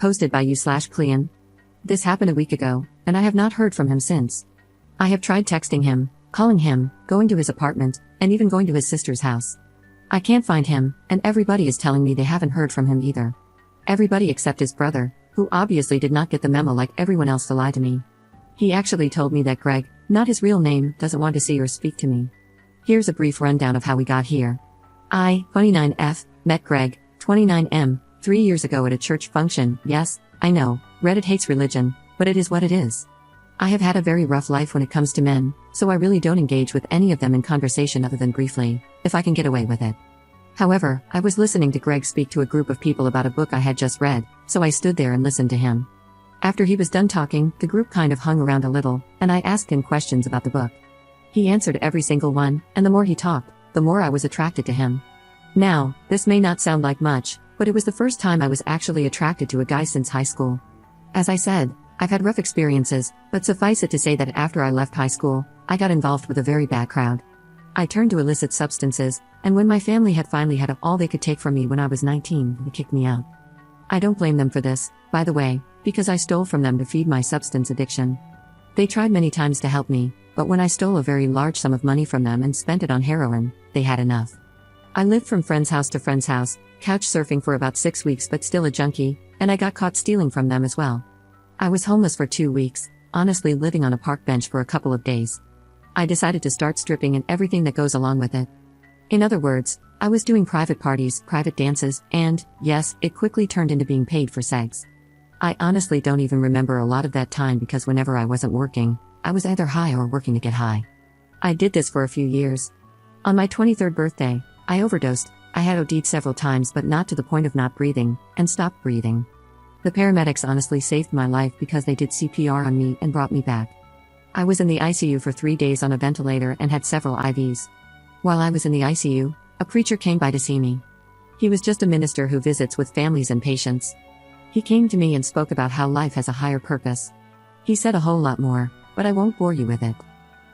Posted by you/Clean. This happened a week ago, and I have not heard from him since. I have tried texting him, calling him, going to his apartment, and even going to his sister's house. I can't find him, and everybody is telling me they haven't heard from him either. Everybody except his brother, who obviously did not get the memo like everyone else to lie to me. He actually told me that Greg, not his real name, doesn't want to see or speak to me. Here's a brief rundown of how we got here. I, 29F, met Greg, 29M, 3 years ago at a church function. Yes, I know, Reddit hates religion, but it is what it is. I have had a very rough life when it comes to men, so I really don't engage with any of them in conversation other than briefly, if I can get away with it. However, I was listening to Greg speak to a group of people about a book I had just read, so I stood there and listened to him. After he was done talking, the group kind of hung around a little, and I asked him questions about the book. He answered every single one, and the more he talked, the more I was attracted to him. Now, this may not sound like much, but it was the first time I was actually attracted to a guy since high school. As I said, I've had rough experiences, but suffice it to say that after I left high school, I got involved with a very bad crowd. I turned to illicit substances, and when my family had finally had all they could take from me when I was 19, they kicked me out. I don't blame them for this, by the way, because I stole from them to feed my substance addiction. They tried many times to help me, but when I stole a very large sum of money from them and spent it on heroin, they had enough. I lived from friend's house to friend's house, couch surfing for about 6 weeks but still a junkie, and I got caught stealing from them as well. I was homeless for 2 weeks, honestly living on a park bench for a couple of days. I decided to start stripping and everything that goes along with it. In other words, I was doing private parties, private dances, and, yes, it quickly turned into being paid for sex. I honestly don't even remember a lot of that time because whenever I wasn't working, I was either high or working to get high. I did this for a few years. On my 23rd birthday, I overdosed. I had OD'd several times but not to the point of not breathing, and stopped breathing. The paramedics honestly saved my life because they did CPR on me and brought me back. I was in the ICU for 3 days on a ventilator and had several IVs. While I was in the ICU, a preacher came by to see me. He was just a minister who visits with families and patients. He came to me and spoke about how life has a higher purpose. He said a whole lot more, but I won't bore you with it.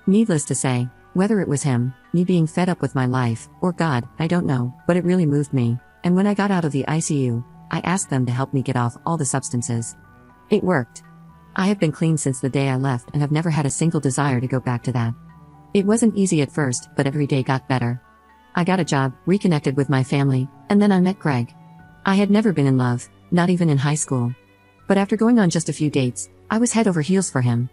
Needless to say, whether it was him, me being fed up with my life, or God, I don't know, but it really moved me, and when I got out of the ICU, I asked them to help me get off all the substances. It worked. I have been clean since the day I left and have never had a single desire to go back to that. It wasn't easy at first, but every day got better. I got a job, reconnected with my family, and then I met Greg. I had never been in love, not even in high school. But after going on just a few dates, I was head over heels for him.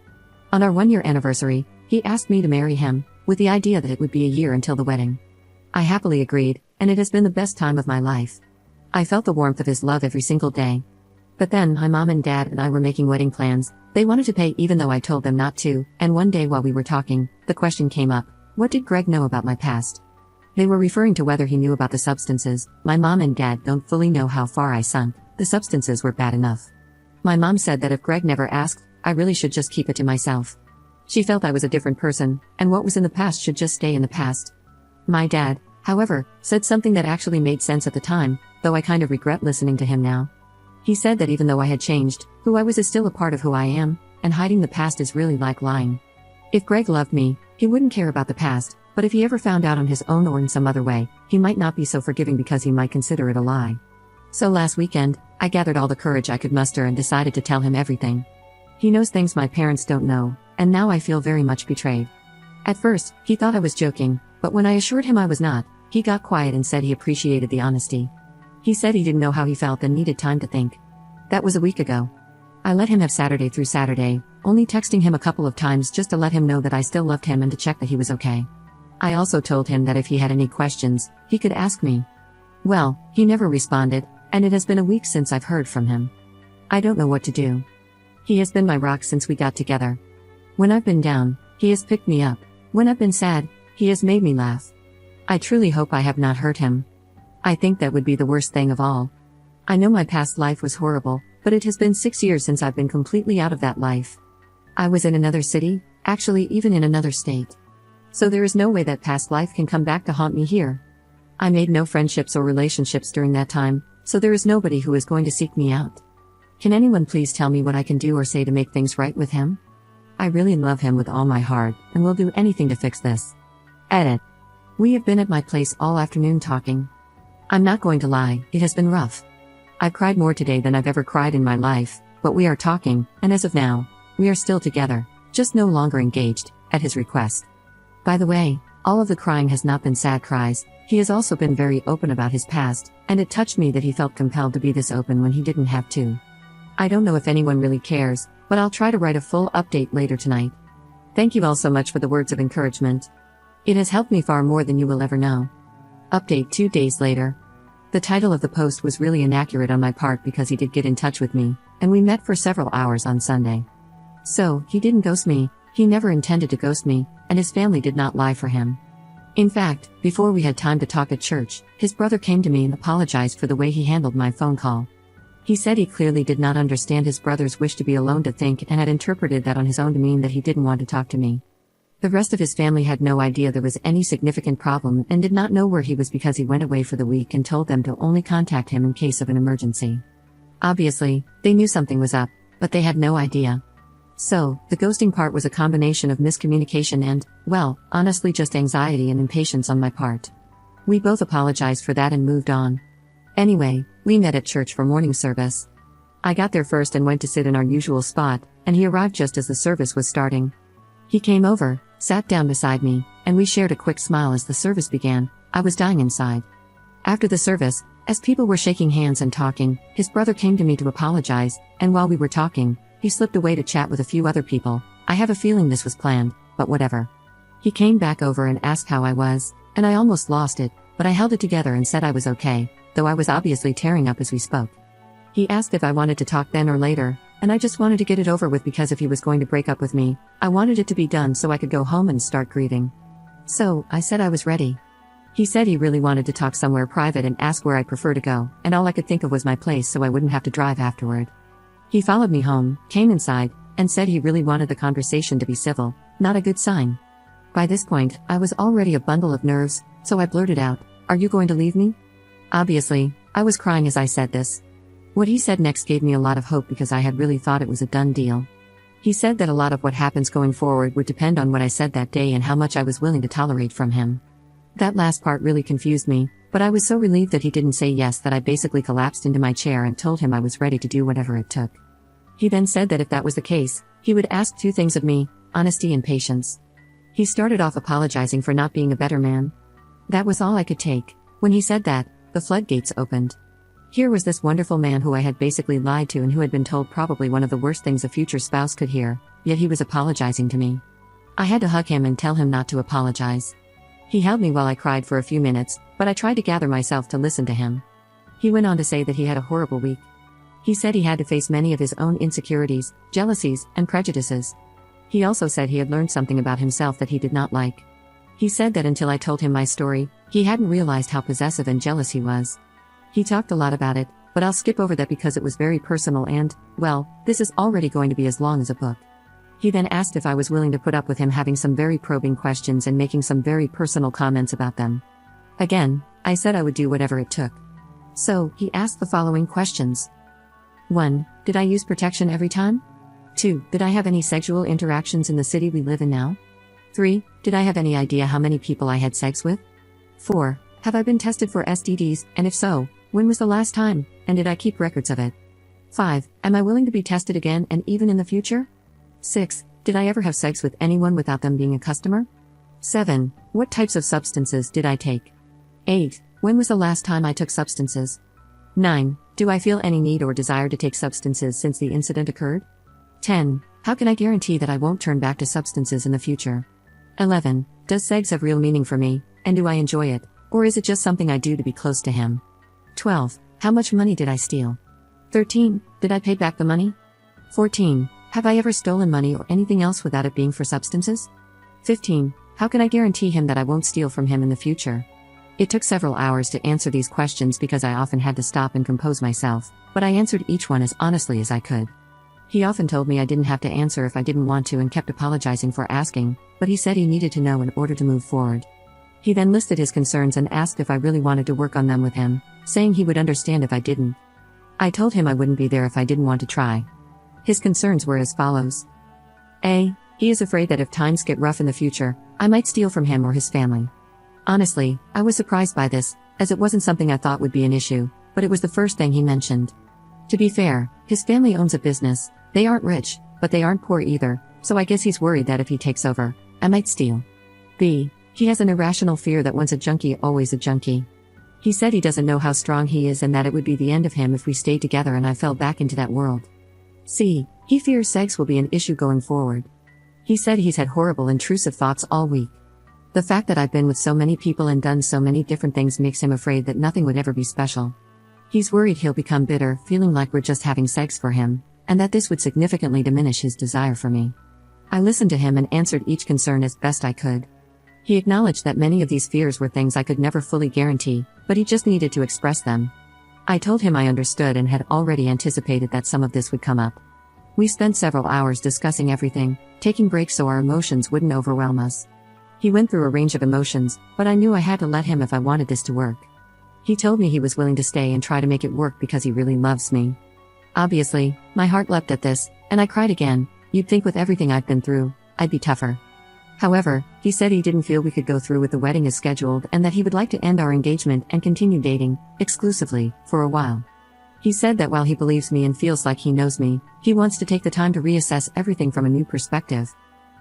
On our 1-year anniversary, he asked me to marry him, with the idea that it would be a year until the wedding. I happily agreed, and it has been the best time of my life. I felt the warmth of his love every single day. But then my mom and dad and I were making wedding plans. They wanted to pay even though I told them not to, and one day while we were talking, the question came up, what did Greg know about my past? They were referring to whether he knew about the substances. My mom and dad don't fully know how far I sunk. The substances were bad enough. My mom said that if Greg never asked, I really should just keep it to myself. She felt I was a different person, and what was in the past should just stay in the past. My dad, however, said something that actually made sense at the time, though I kind of regret listening to him now. He said that even though I had changed, who I was is still a part of who I am, and hiding the past is really like lying. If Greg loved me, he wouldn't care about the past, but if he ever found out on his own or in some other way, he might not be so forgiving because he might consider it a lie. So last weekend, I gathered all the courage I could muster and decided to tell him everything. He knows things my parents don't know, and now I feel very much betrayed. At first, he thought I was joking, but when I assured him I was not, he got quiet and said he appreciated the honesty. He said he didn't know how he felt and needed time to think. That was a week ago. I let him have Saturday through Saturday, only texting him a couple of times just to let him know that I still loved him and to check that he was okay. I also told him that if he had any questions, he could ask me. Well, he never responded, and it has been a week since I've heard from him. I don't know what to do. He has been my rock since we got together. When I've been down, he has picked me up. When I've been sad, he has made me laugh. I truly hope I have not hurt him. I think that would be the worst thing of all. I know my past life was horrible, but it has been 6 years since I've been completely out of that life. I was in another city, actually even in another state. So there is no way that past life can come back to haunt me here. I made no friendships or relationships during that time, so there is nobody who is going to seek me out. Can anyone please tell me what I can do or say to make things right with him? I really love him with all my heart, and will do anything to fix this. Edit. We have been at my place all afternoon talking. I'm not going to lie, it has been rough. I cried more today than I've ever cried in my life, but we are talking, and as of now, we are still together, just no longer engaged, at his request. By the way, all of the crying has not been sad cries, he has also been very open about his past, and it touched me that he felt compelled to be this open when he didn't have to. I don't know if anyone really cares, but I'll try to write a full update later tonight. Thank you all so much for the words of encouragement. It has helped me far more than you will ever know. Update 2 days later. The title of the post was really inaccurate on my part because he did get in touch with me, and we met for several hours on Sunday. So, he didn't ghost me, he never intended to ghost me, and his family did not lie for him. In fact, before we had time to talk at church, his brother came to me and apologized for the way he handled my phone call. He said he clearly did not understand his brother's wish to be alone to think and had interpreted that on his own to mean that he didn't want to talk to me. The rest of his family had no idea there was any significant problem and did not know where he was because he went away for the week and told them to only contact him in case of an emergency. Obviously, they knew something was up, but they had no idea. So, the ghosting part was a combination of miscommunication and, well, honestly just anxiety and impatience on my part. We both apologized for that and moved on. Anyway, we met at church for morning service. I got there first and went to sit in our usual spot, and he arrived just as the service was starting. He came over, sat down beside me, and we shared a quick smile as the service began. I was dying inside. After the service, as people were shaking hands and talking, his brother came to me to apologize, and while we were talking, he slipped away to chat with a few other people. I have a feeling this was planned, but whatever. He came back over and asked how I was, and I almost lost it, but I held it together and said I was okay, though I was obviously tearing up as we spoke. He asked if I wanted to talk then or later, and I just wanted to get it over with because if he was going to break up with me, I wanted it to be done so I could go home and start grieving. So, I said I was ready. He said he really wanted to talk somewhere private and asked where I'd prefer to go, and all I could think of was my place so I wouldn't have to drive afterward. He followed me home, came inside, and said he really wanted the conversation to be civil, not a good sign. By this point, I was already a bundle of nerves, so I blurted out, "Are you going to leave me?" Obviously, I was crying as I said this. What he said next gave me a lot of hope because I had really thought it was a done deal. He said that a lot of what happens going forward would depend on what I said that day and how much I was willing to tolerate from him. That last part really confused me, but I was so relieved that he didn't say yes that I basically collapsed into my chair and told him I was ready to do whatever it took. He then said that if that was the case, he would ask 2 things of me: honesty and patience. He started off apologizing for not being a better man. That was all I could take. When he said that, the floodgates opened. Here was this wonderful man who I had basically lied to and who had been told probably one of the worst things a future spouse could hear, yet he was apologizing to me. I had to hug him and tell him not to apologize. He held me while I cried for a few minutes, but I tried to gather myself to listen to him. He went on to say that he had a horrible week. He said he had to face many of his own insecurities, jealousies, and prejudices. He also said he had learned something about himself that he did not like. He said that until I told him my story, he hadn't realized how possessive and jealous he was. He talked a lot about it, but I'll skip over that because it was very personal and, well, this is already going to be as long as a book. He then asked if I was willing to put up with him having some very probing questions and making some very personal comments about them. Again, I said I would do whatever it took. So, he asked the following questions. 1. Did I use protection every time? 2. Did I have any sexual interactions in the city we live in now? 3. Did I have any idea how many people I had sex with? 4. Have I been tested for STDs, and if so, when was the last time, and did I keep records of it? 5. Am I willing to be tested again and even in the future? 6. Did I ever have sex with anyone without them being a customer? 7. What types of substances did I take? 8. When was the last time I took substances? 9. Do I feel any need or desire to take substances since the incident occurred? 10. How can I guarantee that I won't turn back to substances in the future? 11. Does sex have real meaning for me, and do I enjoy it, or is it just something I do to be close to him? 12. How much money did I steal? 13. Did I pay back the money? 14. Have I ever stolen money or anything else without it being for substances? 15. How can I guarantee him that I won't steal from him in the future? It took several hours to answer these questions because I often had to stop and compose myself, but I answered each one as honestly as I could. He often told me I didn't have to answer if I didn't want to and kept apologizing for asking, but he said he needed to know in order to move forward. He then listed his concerns and asked if I really wanted to work on them with him, saying he would understand if I didn't. I told him I wouldn't be there if I didn't want to try. His concerns were as follows. A. He is afraid that if times get rough in the future, I might steal from him or his family. Honestly, I was surprised by this, as it wasn't something I thought would be an issue, but it was the first thing he mentioned. To be fair, his family owns a business. They aren't rich, but they aren't poor either, so I guess he's worried that if he takes over, I might steal. B. He has an irrational fear that once a junkie, always a junkie. He said he doesn't know how strong he is and that it would be the end of him if we stayed together and I fell back into that world. C. He fears sex will be an issue going forward. He said he's had horrible intrusive thoughts all week. The fact that I've been with so many people and done so many different things makes him afraid that nothing would ever be special. He's worried he'll become bitter, feeling like we're just having sex for him, and that this would significantly diminish his desire for me. I listened to him and answered each concern as best I could. He acknowledged that many of these fears were things I could never fully guarantee, but he just needed to express them. I told him I understood and had already anticipated that some of this would come up. We spent several hours discussing everything, taking breaks so our emotions wouldn't overwhelm us. He went through a range of emotions, but I knew I had to let him if I wanted this to work. He told me he was willing to stay and try to make it work because he really loves me. Obviously, my heart leapt at this, and I cried again. You'd think with everything I've been through, I'd be tougher. However, he said he didn't feel we could go through with the wedding as scheduled and that he would like to end our engagement and continue dating, exclusively, for a while. He said that while he believes me and feels like he knows me, he wants to take the time to reassess everything from a new perspective.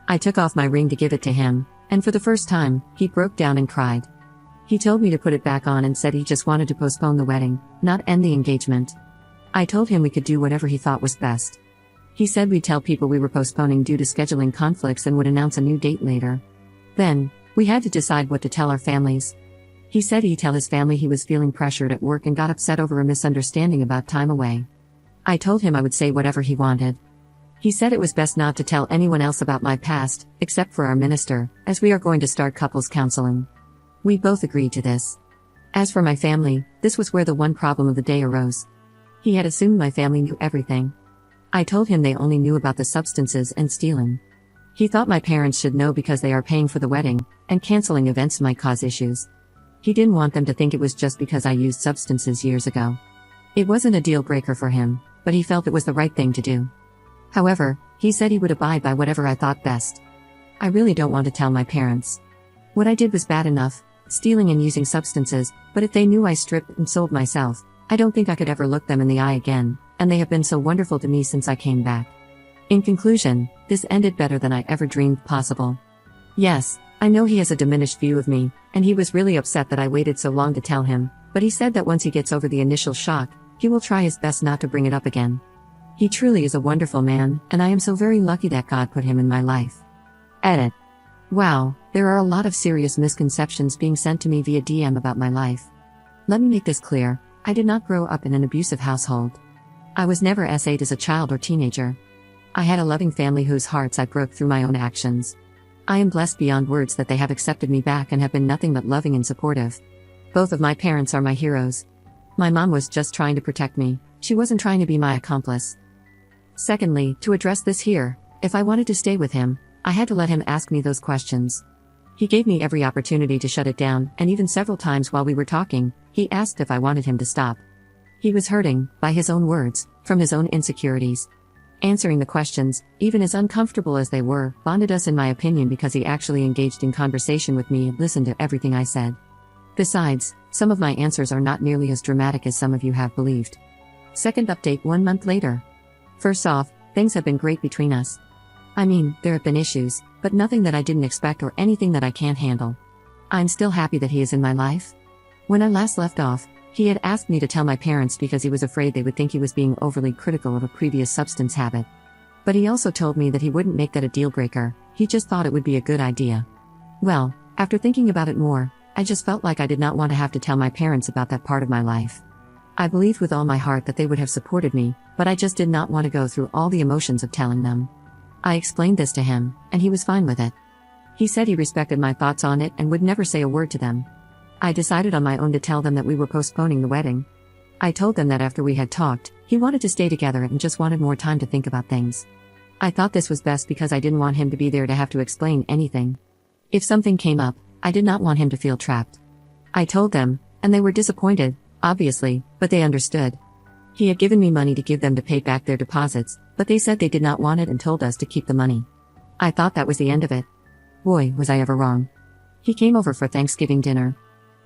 I took off my ring to give it to him, and for the first time, he broke down and cried. He told me to put it back on and said he just wanted to postpone the wedding, not end the engagement. I told him we could do whatever he thought was best. He said we'd tell people we were postponing due to scheduling conflicts and would announce a new date later. Then, we had to decide what to tell our families. He said he'd tell his family he was feeling pressured at work and got upset over a misunderstanding about time away. I told him I would say whatever he wanted. He said it was best not to tell anyone else about my past, except for our minister, as we are going to start couples counseling. We both agreed to this. As for my family, this was where the one problem of the day arose. He had assumed my family knew everything. I told him they only knew about the substances and stealing. He thought my parents should know because they are paying for the wedding, and canceling events might cause issues. He didn't want them to think it was just because I used substances years ago. It wasn't a deal breaker for him, but he felt it was the right thing to do. However, he said he would abide by whatever I thought best. I really don't want to tell my parents. What I did was bad enough, stealing and using substances, but if they knew I stripped and sold myself, I don't think I could ever look them in the eye again, and they have been so wonderful to me since I came back. In conclusion, this ended better than I ever dreamed possible. Yes, I know he has a diminished view of me, and he was really upset that I waited so long to tell him, but he said that once he gets over the initial shock, he will try his best not to bring it up again. He truly is a wonderful man, and I am so very lucky that God put him in my life. Edit. Wow, there are a lot of serious misconceptions being sent to me via DM about my life. Let me make this clear, I did not grow up in an abusive household. I was never SA'd as a child or teenager. I had a loving family whose hearts I broke through my own actions. I am blessed beyond words that they have accepted me back and have been nothing but loving and supportive. Both of my parents are my heroes. My mom was just trying to protect me, she wasn't trying to be my accomplice. Secondly, to address this here, if I wanted to stay with him, I had to let him ask me those questions. He gave me every opportunity to shut it down, and even several times while we were talking, he asked if I wanted him to stop. He was hurting, by his own words, from his own insecurities. Answering the questions, even as uncomfortable as they were, bonded us in my opinion because he actually engaged in conversation with me and listened to everything I said. Besides, some of my answers are not nearly as dramatic as some of you have believed. Second update 1 month later. First off, things have been great between us. I mean, there have been issues, but nothing that I didn't expect or anything that I can't handle. I'm still happy that he is in my life. When I last left off, he had asked me to tell my parents because he was afraid they would think he was being overly critical of a previous substance habit. But he also told me that he wouldn't make that a deal breaker, he just thought it would be a good idea. Well, after thinking about it more, I just felt like I did not want to have to tell my parents about that part of my life. I believed with all my heart that they would have supported me, but I just did not want to go through all the emotions of telling them. I explained this to him, and he was fine with it. He said he respected my thoughts on it and would never say a word to them. I decided on my own to tell them that we were postponing the wedding. I told them that after we had talked, he wanted to stay together and just wanted more time to think about things. I thought this was best because I didn't want him to be there to have to explain anything. If something came up, I did not want him to feel trapped. I told them, and they were disappointed, obviously, but they understood. He had given me money to give them to pay back their deposits, but they said they did not want it and told us to keep the money. I thought that was the end of it. Boy, was I ever wrong. He came over for Thanksgiving dinner.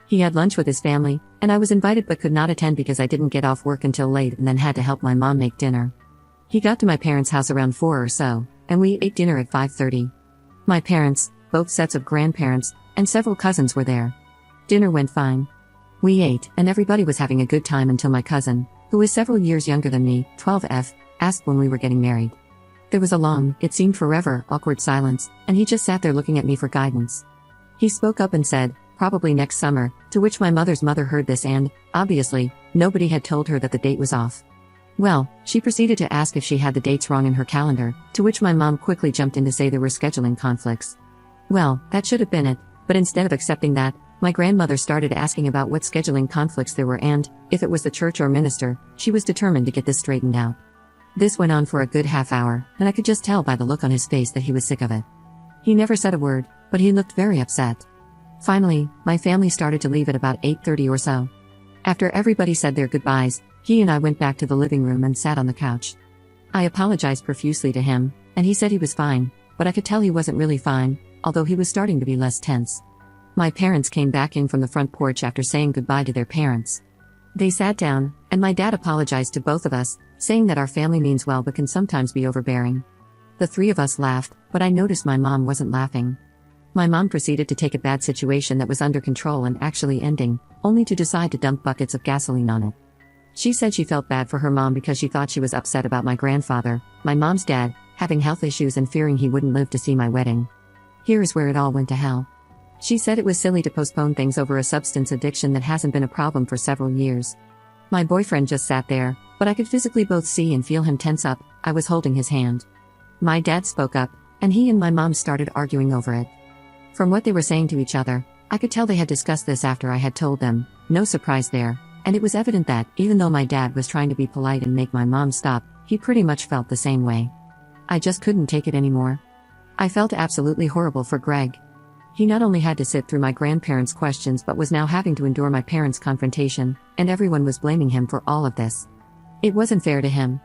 He had lunch with his family, and I was invited but could not attend because I didn't get off work until late and then had to help my mom make dinner. He got to my parents' house around 4 or so, and we ate dinner at 5:30. My parents, both sets of grandparents, and several cousins were there. Dinner went fine. We ate, and everybody was having a good time until my cousin, who is several years younger than me, 12F, asked when we were getting married. There was a long, it seemed forever, awkward silence, and he just sat there looking at me for guidance. He spoke up and said, "Probably next summer," to which my mother's mother heard this and, obviously, nobody had told her that the date was off. Well, she proceeded to ask if she had the dates wrong in her calendar, to which my mom quickly jumped in to say there were scheduling conflicts. Well, that should have been it, but instead of accepting that, my grandmother started asking about what scheduling conflicts there were and, if it was the church or minister, she was determined to get this straightened out. This went on for a good half hour, and I could just tell by the look on his face that he was sick of it. He never said a word, but he looked very upset. Finally, my family started to leave at about 8:30 or so. After everybody said their goodbyes, he and I went back to the living room and sat on the couch. I apologized profusely to him, and he said he was fine, but I could tell he wasn't really fine, although he was starting to be less tense. My parents came back in from the front porch after saying goodbye to their parents. They sat down, and my dad apologized to both of us, saying that our family means well but can sometimes be overbearing. The three of us laughed, but I noticed my mom wasn't laughing. My mom proceeded to take a bad situation that was under control and actually ending, only to decide to dump buckets of gasoline on it. She said she felt bad for her mom because she thought she was upset about my grandfather, my mom's dad, having health issues and fearing he wouldn't live to see my wedding. Here is where it all went to hell. She said it was silly to postpone things over a substance addiction that hasn't been a problem for several years. My boyfriend just sat there, but I could physically both see and feel him tense up. I was holding his hand. My dad spoke up, and he and my mom started arguing over it. From what they were saying to each other, I could tell they had discussed this after I had told them. No surprise there, and it was evident that, even though my dad was trying to be polite and make my mom stop, he pretty much felt the same way. I just couldn't take it anymore. I felt absolutely horrible for Greg. He not only had to sit through my grandparents' questions but was now having to endure my parents' confrontation, and everyone was blaming him for all of this. It wasn't fair to him.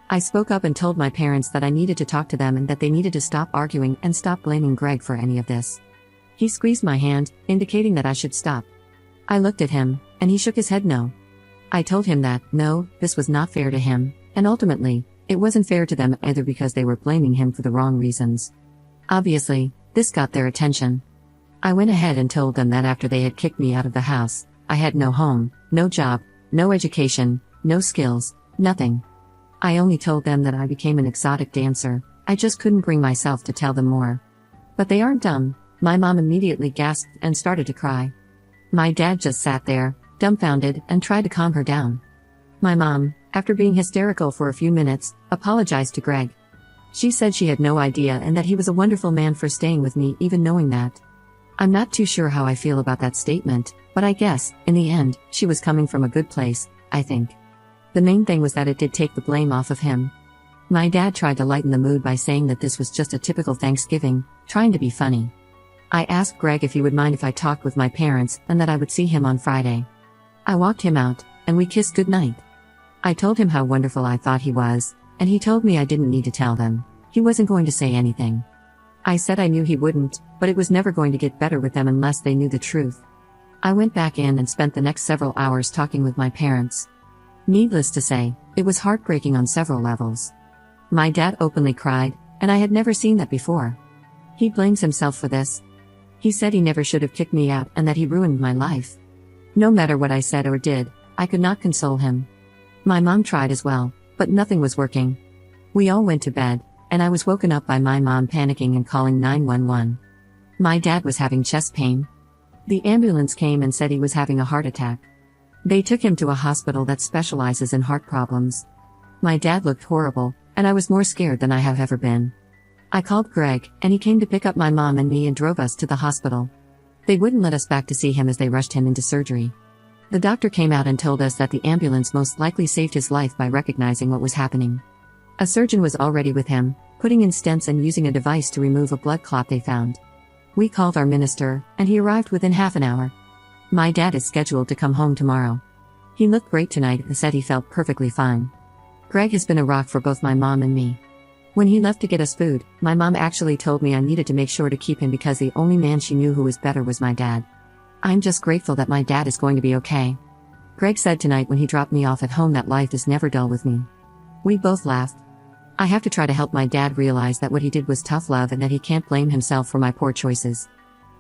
I spoke up and told my parents that I needed to talk to them and that they needed to stop arguing and stop blaming Greg for any of this. He squeezed my hand, indicating that I should stop. I looked at him, and he shook his head no. I told him that, no, this was not fair to him, and ultimately, it wasn't fair to them either because they were blaming him for the wrong reasons. Obviously, this got their attention. I went ahead and told them that after they had kicked me out of the house, I had no home, no job, no education, no skills, nothing. I only told them that I became an exotic dancer. I just couldn't bring myself to tell them more. But they aren't dumb. My mom immediately gasped and started to cry. My dad just sat there, dumbfounded, and tried to calm her down. My mom, after being hysterical for a few minutes, apologized to Greg. She said she had no idea and that he was a wonderful man for staying with me even knowing that. I'm not too sure how I feel about that statement, but I guess, in the end, she was coming from a good place, I think. The main thing was that it did take the blame off of him. My dad tried to lighten the mood by saying that this was just a typical Thanksgiving, trying to be funny. I asked Greg if he would mind if I talked with my parents and that I would see him on Friday. I walked him out, and we kissed goodnight. I told him how wonderful I thought he was, and he told me I didn't need to tell them. He wasn't going to say anything. I said I knew he wouldn't, but it was never going to get better with them unless they knew the truth. I went back in and spent the next several hours talking with my parents. Needless to say, it was heartbreaking on several levels. My dad openly cried, and I had never seen that before. He blames himself for this. He said he never should have kicked me out and that he ruined my life. No matter what I said or did, I could not console him. My mom tried as well, but nothing was working. We all went to bed, and I was woken up by my mom panicking and calling 911. My dad was having chest pain. The ambulance came and said he was having a heart attack. They took him to a hospital that specializes in heart problems. My dad looked horrible, and I was more scared than I have ever been. I called Greg, and he came to pick up my mom and me and drove us to the hospital. They wouldn't let us back to see him as they rushed him into surgery. The doctor came out and told us that the ambulance most likely saved his life by recognizing what was happening. A surgeon was already with him, putting in stents and using a device to remove a blood clot they found. We called our minister, and he arrived within half an hour. My dad is scheduled to come home tomorrow. He looked great tonight and said he felt perfectly fine. Greg has been a rock for both my mom and me. When he left to get us food, my mom actually told me I needed to make sure to keep him because the only man she knew who was better was my dad. I'm just grateful that my dad is going to be okay. Greg said tonight when he dropped me off at home that life is never dull with me. We both laughed. I have to try to help my dad realize that what he did was tough love and that he can't blame himself for my poor choices.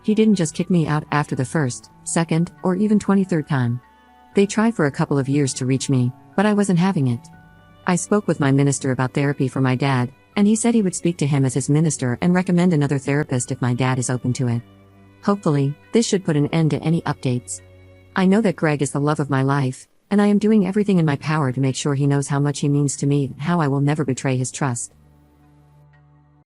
He didn't just kick me out after the first, second, or even 23rd time. They tried for a couple of years to reach me, but I wasn't having it. I spoke with my minister about therapy for my dad, and he said he would speak to him as his minister and recommend another therapist if my dad is open to it. Hopefully, this should put an end to any updates. I know that Greg is the love of my life, and I am doing everything in my power to make sure he knows how much he means to me and how I will never betray his trust.